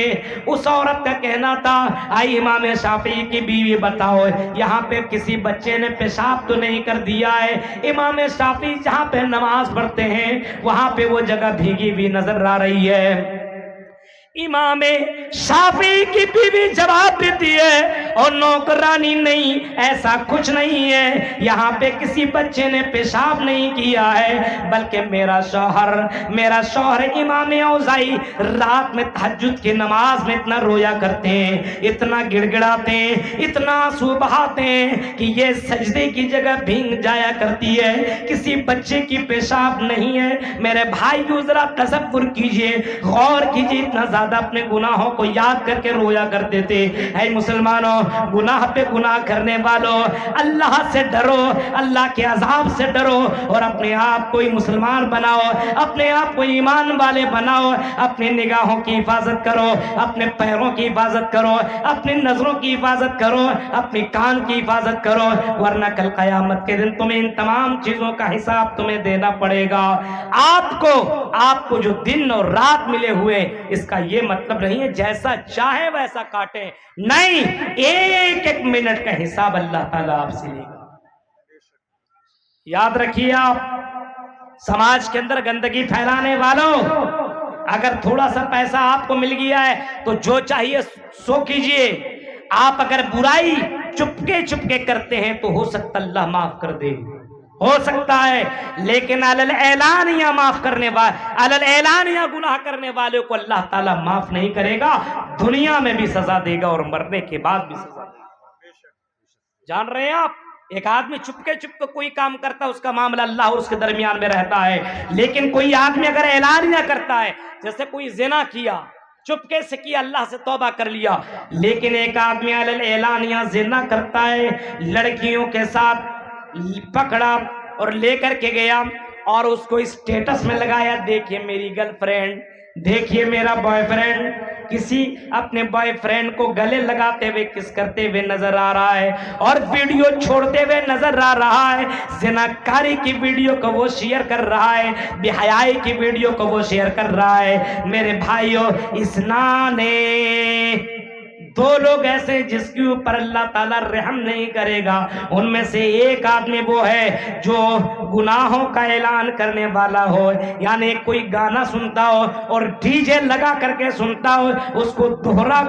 اس عورت کا کہنا تھا، آئی امام شافعی کی بیوی بتاؤ یہاں پہ کسی بچے نے پیشاب تو نہیں کر دیا ہے؟ امام شافعی جہاں پہ نماز پڑھتے ہیں وہاں پہ وہ جگہ بھیگی بھی نظر آ رہی ہے. امام شافعی کی بیوی جواب دیتی ہے، اور نوکرانی نہیں، ایسا کچھ نہیں ہے، یہاں پہ کسی بچے نے پیشاب نہیں کیا ہے، بلکہ میرا شوہر امام اوزاعی رات میں تہجد کی نماز میں اتنا رویا کرتے ہیں، اتنا گڑ گڑاتے ہیں، اتنا آنسو بہاتے ہیں کہ یہ سجدے کی جگہ بھیگ جایا کرتی ہے، کسی بچے کی پیشاب نہیں ہے. میرے بھائیو ذرا تصور کیجئے، غور کیجئے، اتنا زیادہ اپنے گناہوں کو یاد کر کے رویا کرتے تھے. اے مسلمانوں، گناہ پہ گناہ کرنے والوں، اللہ سے ڈرو، اللہ کے عذاب سے ڈرو اور اپنے آپ کو مسلمان بناؤ، اپنے آپ کو ایمان والے بناؤ. اپنی نگاہوں کی حفاظت کرو، اپنے پیروں کی حفاظت کرو، اپنی نظروں کی حفاظت کرو، اپنی کان کی حفاظت کرو، ورنہ کل قیامت کے دن تمہیں ان تمام چیزوں کا حساب تمہیں دینا پڑے گا. آپ کو جو دن اور رات ملے ہوئے اس کا یہ مطلب نہیں ہے جیسا چاہے ویسا کاٹیں، نہیں، ایک ایک منٹ کا حساب اللہ تعالیٰ آپ سے لے گا. یاد رکھیے آپ سماج کے اندر گندگی پھیلانے والوں، اگر تھوڑا سا پیسہ آپ کو مل گیا ہے تو جو چاہیے سو کیجئے. آپ اگر برائی چپکے کرتے ہیں تو ہو سکتا اللہ معاف کر دے، ہو سکتا ہے، لیکن علل اعلانیہ گناہ کرنے والے کو اللہ تعالیٰ معاف نہیں کرے گا، دنیا میں بھی سزا دے گا اور مرنے کے بعد بھی سزا دے گا. جان رہے ہیں آپ؟ ایک آدمی چپکے کوئی کام کرتا ہے، اس کا معاملہ اللہ اور اس کے درمیان میں رہتا ہے، لیکن کوئی آدمی اگر اعلانیہ کرتا ہے، جیسے کوئی زنا کیا، چپکے سے کیا، اللہ سے توبہ کر لیا، لیکن ایک آدمی علل اعلانیہ زنا کرتا ہے، لڑکیوں کے ساتھ پکڑا اور لے کر کے گیا اور اس کو اسٹیٹس میں لگایا، دیکھیے میری گرل فرینڈ، دیکھیے میرا بوائے فرینڈ، کسی اپنے بوائے فرینڈ کو گلے لگاتے ہوئے کس کرتے ہوئے نظر آ رہا ہے اور ویڈیو چھوڑتے ہوئے نظر آ رہا ہے. زناکاری کی ویڈیو کو وہ شیئر کر رہا ہے، بے حیائی کی ویڈیو کو وہ شیئر کر رہا ہے. میرے بھائیوں، اسنان دو لوگ ایسے جس کے اوپر اللہ تعالیٰ رحم نہیں کرے گا. ان میں سے ایک آدمی وہ ہے جو گناہوں کا اعلان کرنے والا ہو، یعنی کوئی گانا سنتا ہو اور ڈی جے لگا کر کے سنتا ہو، اس کو دوہرا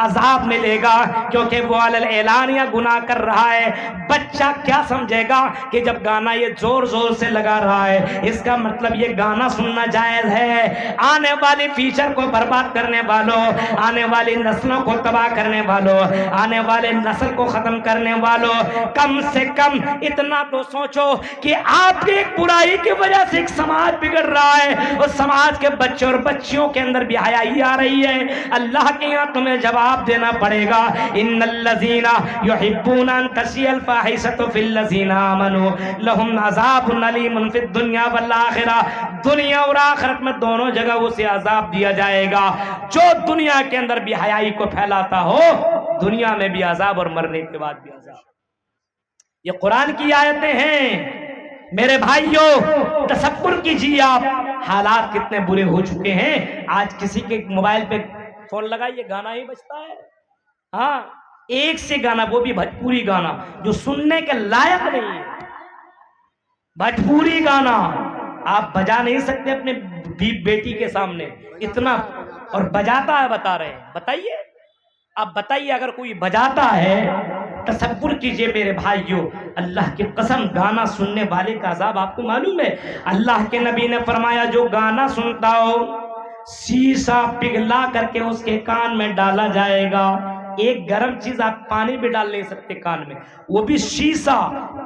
عذاب ملے گا کیونکہ وہ علل اعلانیہ گناہ کر رہا ہے. بچہ کیا سمجھے گا کہ جب گانا یہ زور سے لگا رہا ہے اس کا مطلب یہ گانا سننا جائز ہے. آنے والی فیوچر کو برباد کرنے والوں، آنے والی نسلوں کو تباہ کرنے والوں، آنے والے نسل کو ختم کرنے والوں، کم سے کم اتنا تو سوچو کہ آپ کی ایک برائی کی وجہ سے ایک سماج بگڑ رہا ہے، اور سماج کے بچے اور بچیوں کے اندر بے حیائی آ رہی ہے. اللہ کے یہاں تمہیں جواب دینا پڑے گا. ان الذین یحبون ان تشیع الفاحشۃ فی الذین آمنوا لہم عذاب علیم فی الدنیا والآخرہ. دنیا اور آخرت میں دونوں جگہ اسے عذاب دیا جائے گا جو دنیا کے اندر بے حیائی کو پھیلاتا ہو، دنیا میں بھی عذاب اور مرنے کے بعد بھی عذاب. یہ قرآن کی آیتیں ہیں میرے بھائیوں، تصور کیجیے آپ حالات کتنے برے ہو چکے ہیں۔ آج کسی کے موبائل پہ فون لگائیے گانا ہی بجتا ہے، ہاں ایک سے گانا، وہ بھی بھوجپوری گانا جو سننے کے لائق نہیں ہے۔ بھوجپوری گانا آپ بجا نہیں سکتے اپنے بیٹی کے سامنے اتنا، اور بجاتا ہے بتا رہے ہیں۔ بتائیے، اب بتائیے اگر کوئی بجاتا ہے، تصور کیجئے میرے بھائیوں، اللہ کی قسم گانا سننے والے کا عذاب آپ کو معلوم ہے؟ اللہ کے نبی نے فرمایا جو گانا سنتا ہو شیشہ پگھلا کر کے اس کے کان میں ڈالا جائے گا۔ ایک گرم چیز آپ پانی بھی ڈال نہیں سکتے کان میں، وہ بھی شیشہ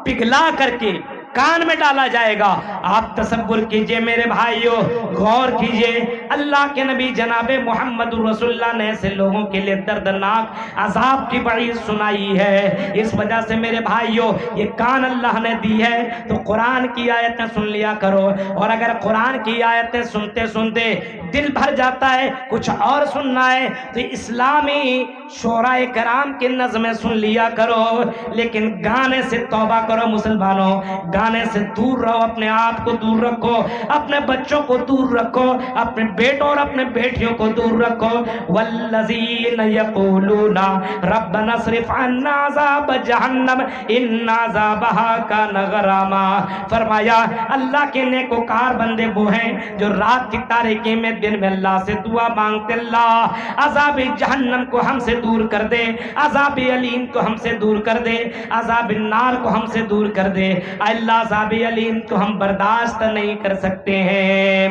پگھلا کر کے کان میں ڈالا جائے گا۔ آپ تصور کیجئے میرے بھائیوں، غور کیجئے، اللہ کے نبی جناب محمد رسول اللہ نے ایسے لوگوں کے لیے دردناک عذاب کی وعید سنائی ہے۔ اس وجہ سے میرے بھائیوں، یہ کان اللہ نے دی ہے تو قرآن کی آیتیں سن لیا کرو، اور اگر قرآن کی آیتیں سنتے سنتے دل بھر جاتا ہے کچھ اور سننا ہے تو اسلامی شعراء کرام کی نظمیں سن لیا کرو، لیکن گانے سے توبہ کرو مسلمانوں، گانے سے دور رہو، اپنے آپ کو دور رکھو، اپنے بچوں کو دور رکھو، اپنے بیٹوں اور اپنے بیٹیوں کو دور رکھو۔ والذین یقولون ربنا اصرف عنا عذاب جہنم ان عذابها کان غراما، فرمایا اللہ کے نیکوکار بندے وہ ہیں جو رات کی تاریکی میں دن میں اللہ سے دعا مانگتے، اللہ عذاب جہنم کو ہم سے دور کر دے، عذاب علیم کو ہم سے دور کر دے، عذاب النار کو ہم سے دور کر دے۔ اللہ عذاب علیم تو ہم برداشت نہیں کر سکتے ہیں۔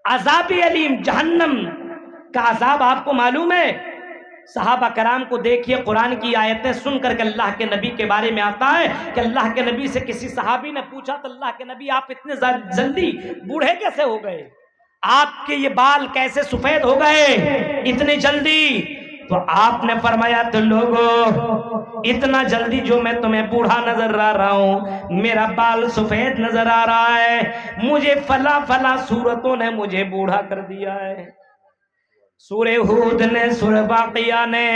عذاب علیم جہنم کا عذاب آپ کو معلوم ہے؟ صحابہ کرام کو دیکھیے، قرآن کی آیتیں سن کر کے اللہ کے نبی کے بارے میں آتا ہے کہ اللہ کے نبی سے کسی صحابی نے پوچھا تو اللہ کے نبی آپ اتنے جلدی بوڑھے کیسے ہو گئے؟ آپ کے یہ بال کیسے سفید ہو گئے اتنے جلدی؟ تو آپ نے فرمایا تو لوگوں اتنا جلدی جو میں تمہیں بوڑھا نظر آ رہا ہوں، میرا بال سفید نظر آ رہا ہے، مجھے فلاں فلاں صورتوں نے مجھے بوڑھا کر دیا ہے، سورہ ہود نے، سورہ واقعہ نے،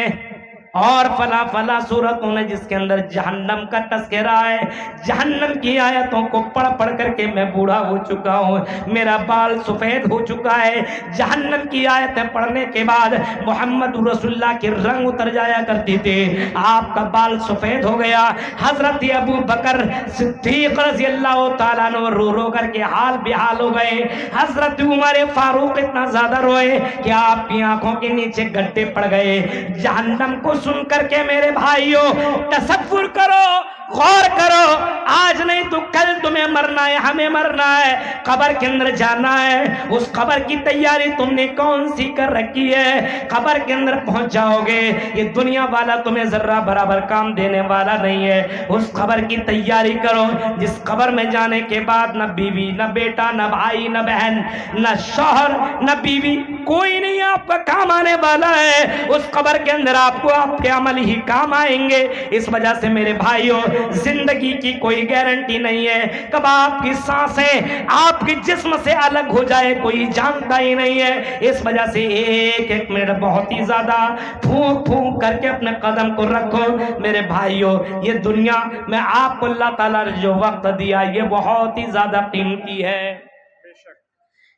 اور فلاں فلاں صورتوں نے جس کے اندر جہنم کا تذکرہ ہے، جہنم کی آیتوں کو پڑھ پڑھ کر کے میں بوڑھا ہو چکا ہوں، میرا بال سفید ہو چکا ہے۔ جہنم کی آیتیں پڑھنے کے بعد محمد رسول اللہ کے رنگ اتر جایا کرتی تھی، آپ کا بال سفید ہو گیا۔ حضرت ابو بکر صدیق رضی اللہ تعالیٰ عنہ رو رو کر کے حال بحال ہو گئے، حضرت عمر فاروق اتنا زیادہ روئے کہ آپ کی آنکھوں کے نیچے گڈھے پڑ گئے۔ جہنم کو سن کر کے میرے بھائیوں تصور کرو، غور کرو، آج نہیں تو کل تمہیں مرنا ہے، ہمیں مرنا ہے، قبر کے اندر جانا ہے۔ اس قبر کی تیاری تم نے کون سی کر رکھی ہے؟ قبر کے اندر پہنچ جاؤ گے، یہ دنیا والا تمہیں ذرہ برابر کام دینے والا نہیں ہے۔ اس قبر کی تیاری کرو جس قبر میں جانے کے بعد نہ بیوی، نہ بیٹا، نہ بھائی، نہ بہن، نہ شوہر، نہ بیوی، کوئی نہیں آپ کا کام آنے والا ہے۔ اس قبر کے اندر آپ کو آپ کے عمل ہی کام آئیں گے۔ اس وجہ سے میرے بھائیوں زندگی کی کوئی گارنٹی نہیں ہے، کب آپ کی سانسیں آپ کے جسم سے الگ ہو جائے کوئی جانتا ہی نہیں ہے۔ اس وجہ سے ایک ایک منٹ بہت ہی زیادہ پھونک پھونک کر کے اپنے قدم کو رکھو میرے بھائیوں۔ یہ دنیا میں آپ کو اللہ تعالیٰ نے جو وقت دیا یہ بہت ہی زیادہ قیمتی ہے۔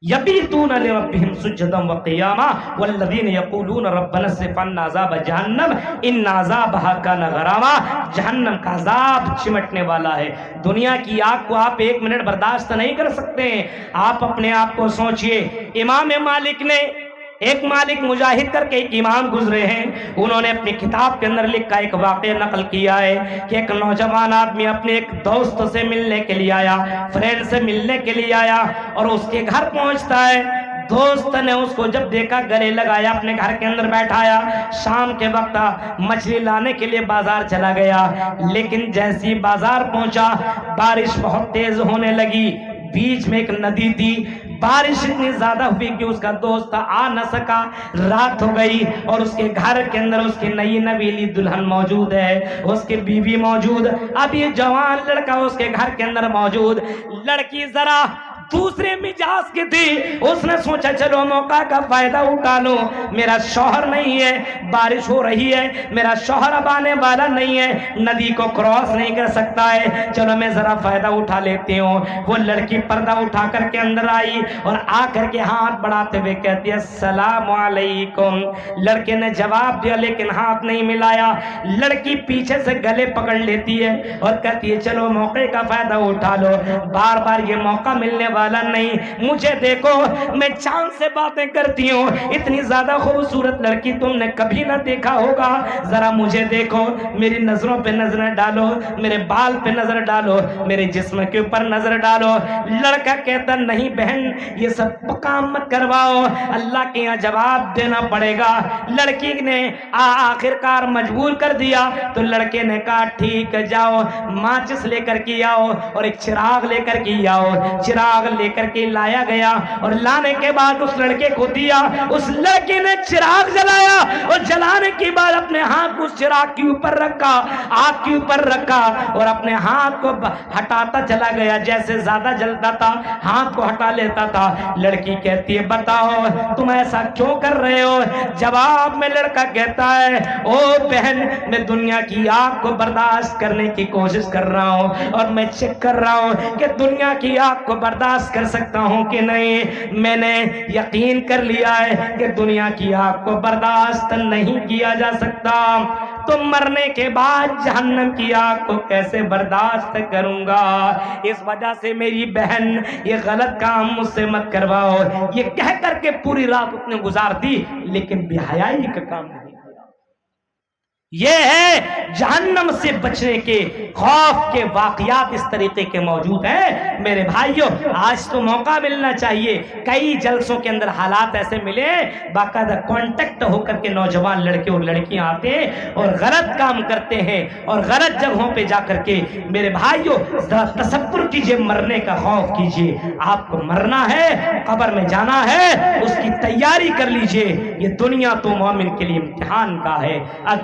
یبیتون لربہم سجدا وقیاما والذین یقولون ربنا اصرف عنا عذاب جہنم ان عذابها کان غراما، جہنم کا عذاب چمٹنے والا ہے۔ دنیا کی آگ کو آپ ایک منٹ برداشت نہیں کر سکتے ہیں۔ آپ اپنے آپ کو سوچئے، امام مالک نے، ایک مالک مجاہد کر کے ایک امام گزرے ہیں، انہوں نے اپنی کتاب کے اندر لکھا ایک واقعہ نقل کیا ہے کہ ایک نوجوان آدمی اپنے ایک دوست سے ملنے کے لیے آیا، فرینڈ سے ملنے کے لیے آیا، اور اس کے گھر پہنچتا ہے۔ دوست نے اس کو جب دیکھا گلے لگایا، اپنے گھر کے اندر بیٹھایا۔ شام کے وقت مچھلی لانے کے لیے بازار چلا گیا، لیکن جیسی بازار پہنچا بارش بہت تیز ہونے لگی، بیچ میں ایک ندی تھی، بارش اتنی زیادہ ہوئی کہ اس کا دوست آ نہ سکا، رات ہو گئی، اور اس کے گھر کے اندر اس کی نئی نویلی دلہن موجود ہے، اس کی بیوی موجود، اب یہ جوان لڑکا اس کے گھر کے اندر موجود۔ لڑکی ذرا دوسرے مزاج کی تھی، اس نے سوچا چلو موقع کا فائدہ اٹھا لو، میرا شوہر نہیں ہے، بارش ہو رہی ہے، میرا شوہر اب آنے والا نہیں ہے، ندی کو کراس نہیں کر سکتا ہے، چلو میں ذرا فائدہ اٹھا لیتی ہوں۔ وہ لڑکی پردہ اٹھا کر کے اندر آئی اور آ کر کے ہاتھ بڑھاتے ہوئے کہتی ہے السلام علیکم۔ لڑکے نے جواب دیا لیکن ہاتھ نہیں ملایا۔ لڑکی پیچھے سے گلے پکڑ لیتی ہے اور کہتی ہے چلو موقع کا فائدہ اٹھا لو، بار بار یہ موقع ملنے والا نہیں، مجھے دیکھو میں چاند سے باتیں کرتی ہوں، اتنی زیادہ خوبصورت لڑکی تم نے کبھی نہ دیکھا ہوگا، ذرا مجھے دیکھو، میری نظروں پہ نظریں ڈالو، میرے بال پہ نظر ڈالو، میرے جسم کے اوپر نظر ڈالو۔ لڑکا کہتا نہیں بہن یہ سب کام مت کرواؤ، اللہ کے یہاں جواب دینا پڑے گا۔ لڑکی نے آخر کار مجبور کر دیا تو لڑکے نے کہا ٹھیک ہے جاؤ، ماچس لے کر کے آؤ اور ایک چراغ لے کر کے آؤ۔ چراغ لے کر کے لایا گیا اور لانے کے بعد اس لڑکے کو دیا، اس لڑکے نے چراغ جلایا اور جلانے کے بعد اپنے ہاتھ کو اس چراغ کے اوپر رکھا، آگ کے اوپر رکھا اور اپنے ہاتھ کو ہٹاتا چلا گیا، جیسے زیادہ جلتا تھا ہاتھ کو ہٹا لیتا تھا۔ لڑکی کہتی ہے بتاؤ تم ایسا کیوں کر رہے ہو؟ جواب میں لڑکا کہتا ہے او بہن میں دنیا کی آگ کو برداشت کرنے کی کوشش کر رہا ہوں اور میں چیک کر رہا ہوں کہ دنیا کی آگ کو برداشت کر سکتا ہوں کہ نہیں۔ میں نے یقین کر لیا ہے کہ دنیا کی آگ کو برداشت نہیں کیا جا سکتا، تو مرنے کے بعد جہنم کی آگ کو کیسے برداشت کروں گا؟ اس وجہ سے میری بہن یہ غلط کام مجھ سے مت کرواؤ۔ یہ کہہ کر کے پوری رات اس نے گزار دی لیکن بے حیائی کا کام نہیں۔ یہ ہے جہنم سے بچنے کے خوف کے واقعات اس طریقے کے موجود ہیں۔ میرے بھائیوں آج تو موقع ملنا چاہیے، کئی جلسوں کے اندر حالات ایسے ملے باقاعدہ کانٹیکٹ ہو کر کے نوجوان لڑکے اور لڑکیاں آتے ہیں اور غلط کام کرتے ہیں اور غلط جگہوں پہ جا کر کے۔ میرے بھائیوں ذرا تصور کیجئے، مرنے کا خوف کیجئے، آپ کو مرنا ہے، قبر میں جانا ہے، اس کی تیاری کر لیجئے۔ یہ دنیا تو مومن کے لیے امتحان کا ہے،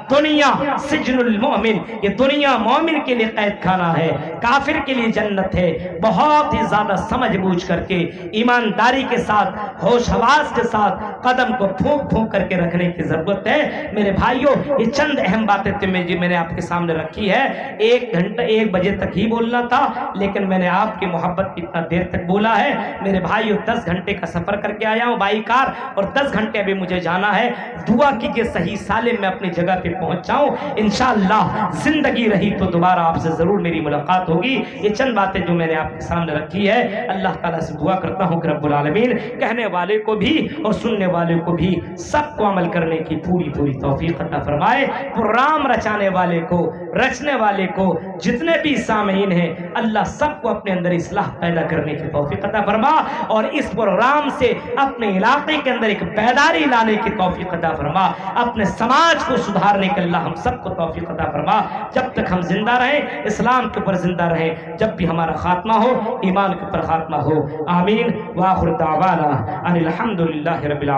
دنیا سجن المومن، یہ دنیا مومن کے لیے قید خانہ ہے، کافر کے لیے جنت ہے۔ بہت ہی زیادہ سمجھ بوجھ کر کے ایمانداری کے ساتھ ہوش حواس کے ساتھ قدم کو پھونک پھونک کر کے رکھنے کی ضرورت ہے۔ میرے بھائیوں یہ چند اہم باتیں تھیں میں نے آپ کے سامنے رکھی ہے۔ 1 بجے تک ہی بولنا تھا لیکن میں نے آپ کی محبت کی اتنا دیر تک بولا ہے۔ میرے بھائیوں 10 گھنٹے کا سفر کر کے آیا ہوں بائی کار اور 10 گھنٹے ابھی مجھے جانا ہے۔ دعا کیجئے صحیح سالم میں اپنی جگہ پہ پہنچ جاؤں، انشاءاللہ زندگی رہی تو دوبارہ آپ سے ضرور میری ملاقات ہوگی۔ یہ چند باتیں جو میں نے آپ کے سامنے رکھی ہے، اللہ تعالیٰ سے دعا کرتا ہوں کہ رب العالمین کہنے والے کو بھی اور سننے والے کو بھی سب کو عمل کرنے کی پوری توفیق عطا فرمائے۔ پروگرام رچانے والے کو، رچنے والے کو، جتنے بھی سامعین ہیں، اللہ سب کو اپنے اندر اصلاح پیدا کرنے کی توفیق عطا فرما اور اس پروگرام سے اپنے علاقے کے اندر ایک بیداری لانے کی توفیق عطا فرما، اپنے سماج کو سدھارنے کے اللہ ہم سب کو توفیق عطا فرما۔ جب تک ہم زندہ رہیں اسلام کے اوپر زندہ رہیں، جب بھی ہمارا خاتمہ ہو ایمان کے اوپر خاتمہ ہو، آمین۔ وآخر دعوانا ان الحمدللہ رب العالمین۔